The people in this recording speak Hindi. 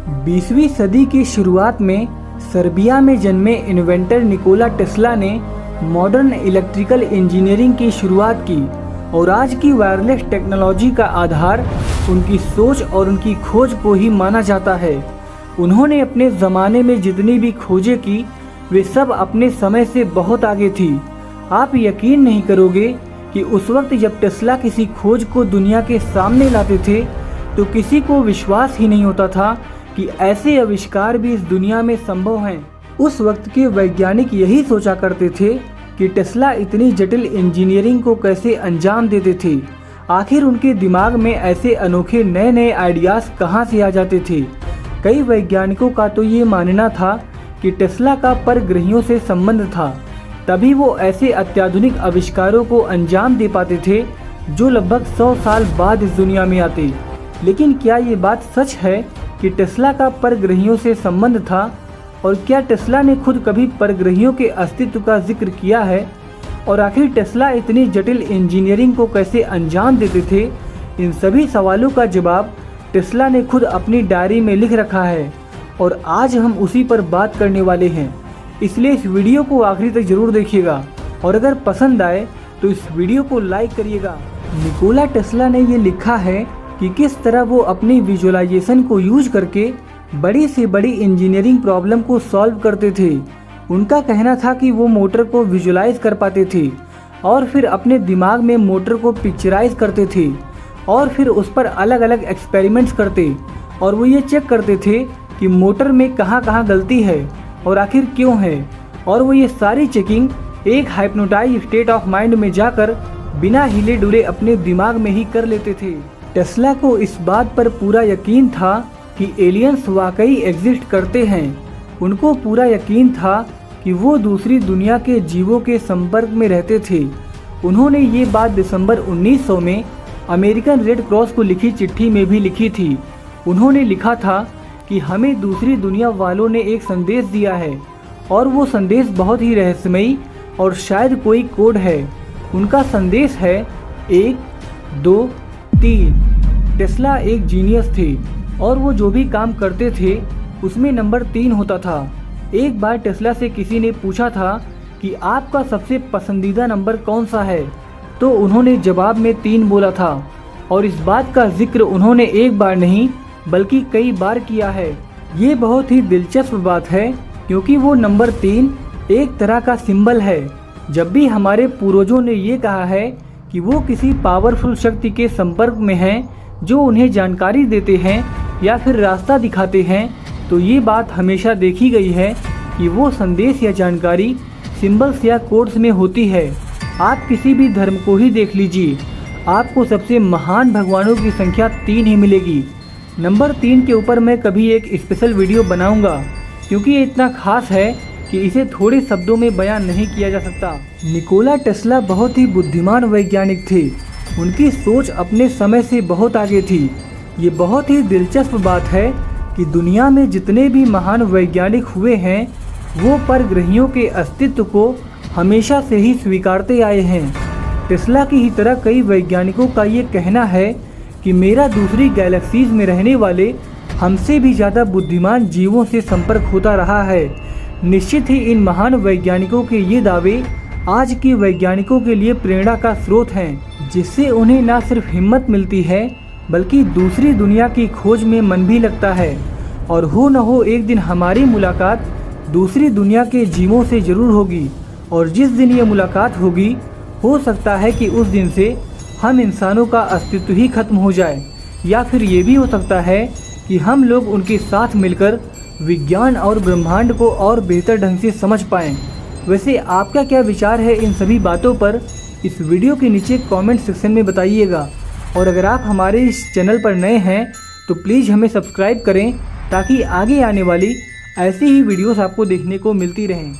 20वीं सदी की शुरुआत में सर्बिया में जन्मे इन्वेंटर निकोला टेस्ला ने मॉडर्न इलेक्ट्रिकल इंजीनियरिंग की शुरुआत की और आज की वायरलेस टेक्नोलॉजी का आधार उनकी सोच और उनकी खोज को ही माना जाता है। उन्होंने अपने ज़माने में जितनी भी खोजें की वे सब अपने समय से बहुत आगे थी। आप यकीन नहीं करोगे कि उस वक्त जब टेस्ला किसी खोज को दुनिया के सामने लाते थे तो किसी को विश्वास ही नहीं होता था कि ऐसे आविष्कार भी इस दुनिया में संभव हैं। उस वक्त के वैज्ञानिक यही सोचा करते थे कि टेस्ला इतनी जटिल इंजीनियरिंग को कैसे अंजाम देते थे। आखिर उनके दिमाग में ऐसे अनोखे नए नए आइडियाज़ कहाँ से आ जाते थे। कई वैज्ञानिकों का तो ये मानना था कि टेस्ला का परग्रहियों से संबंध था, तभी वो ऐसे अत्याधुनिक आविष्कारों को अंजाम दे पाते थे जो लगभग 100 साल बाद इस दुनिया में आते। लेकिन क्या ये बात सच है कि टेस्ला का परग्रहियों से संबंध था? और क्या टेस्ला ने खुद कभी परग्रहियों के अस्तित्व का जिक्र किया है? और आखिर टेस्ला इतनी जटिल इंजीनियरिंग को कैसे अंजाम देते थे? इन सभी सवालों का जवाब टेस्ला ने खुद अपनी डायरी में लिख रखा है और आज हम उसी पर बात करने वाले हैं। इसलिए इस वीडियो को आखिरी तक जरूर देखिएगा और अगर पसंद आए तो इस वीडियो को लाइक करिएगा। निकोला टेस्ला ने ये लिखा है कि किस तरह वो अपनी विजुअलाइजेशन को यूज करके बड़ी से बड़ी इंजीनियरिंग प्रॉब्लम को सॉल्व करते थे। उनका कहना था कि वो मोटर को विजुअलाइज कर पाते थे और फिर अपने दिमाग में मोटर को पिक्चराइज करते थे और फिर उस पर अलग अलग एक्सपेरिमेंट्स करते और वो ये चेक करते थे कि मोटर में कहाँ कहाँ गलती है और आखिर क्यों है। और वो ये सारी चेकिंग एक हाइप्नोटाइज स्टेट ऑफ माइंड में जाकर बिना हिले डुले अपने दिमाग में ही कर लेते थे। टेस्ला को इस बात पर पूरा यकीन था कि एलियंस वाकई एग्जिस्ट करते हैं। उनको पूरा यकीन था कि वो दूसरी दुनिया के जीवों के संपर्क में रहते थे। उन्होंने ये बात दिसंबर 1900 में अमेरिकन रेड क्रॉस को लिखी चिट्ठी में भी लिखी थी। उन्होंने लिखा था कि हमें दूसरी दुनिया वालों ने एक संदेश दिया है और वो संदेश बहुत ही रहस्यमयी और शायद कोई कोड है। उनका संदेश है 1, 2, 3। टेस्ला एक जीनियस थे और वो जो भी काम करते थे उसमें नंबर 3 होता था। एक बार टेस्ला से किसी ने पूछा था कि आपका सबसे पसंदीदा नंबर कौन सा है, तो उन्होंने जवाब में 3 बोला था और इस बात का जिक्र उन्होंने एक बार नहीं बल्कि कई बार किया है। ये बहुत ही दिलचस्प बात है क्योंकि वो नंबर 3 एक तरह का सिंबल है। जब भी हमारे पूर्वजों ने ये कहा है कि वो किसी पावरफुल शक्ति के संपर्क में हैं जो उन्हें जानकारी देते हैं या फिर रास्ता दिखाते हैं, तो ये बात हमेशा देखी गई है कि वो संदेश या जानकारी सिंबल्स या कोड्स में होती है। आप किसी भी धर्म को ही देख लीजिए, आपको सबसे महान भगवानों की संख्या 3 ही मिलेगी। नंबर 3 के ऊपर मैं कभी एक स्पेशल वीडियो बनाऊंगा क्योंकि ये इतना खास है कि इसे थोड़े शब्दों में बयान नहीं किया जा सकता। निकोला टेस्ला बहुत ही बुद्धिमान वैज्ञानिक थे। उनकी सोच अपने समय से बहुत आगे थी। ये बहुत ही दिलचस्प बात है कि दुनिया में जितने भी महान वैज्ञानिक हुए हैं वो परग्रहियों के अस्तित्व को हमेशा से ही स्वीकारते आए हैं। टेस्ला की ही तरह कई वैज्ञानिकों का ये कहना है कि मेरा दूसरी गैलेक्सीज में रहने वाले हमसे भी ज़्यादा बुद्धिमान जीवों से संपर्क होता रहा है। निश्चित ही इन महान वैज्ञानिकों के ये दावे आज के वैज्ञानिकों के लिए प्रेरणा का स्रोत हैं, जिससे उन्हें न सिर्फ हिम्मत मिलती है बल्कि दूसरी दुनिया की खोज में मन भी लगता है। और हो न हो एक दिन हमारी मुलाकात दूसरी दुनिया के जीवों से ज़रूर होगी और जिस दिन ये मुलाकात होगी हो सकता है कि उस दिन से हम इंसानों का अस्तित्व ही खत्म हो जाए, या फिर ये भी हो सकता है कि हम लोग उनके साथ मिलकर विज्ञान और ब्रह्मांड को और बेहतर ढंग से समझ पाएँ। वैसे आपका क्या विचार है इन सभी बातों पर? इस वीडियो के नीचे कमेंट सेक्शन में बताइएगा। और अगर आप हमारे इस चैनल पर नए हैं तो प्लीज़ हमें सब्सक्राइब करें ताकि आगे आने वाली ऐसी ही वीडियोस आपको देखने को मिलती रहें।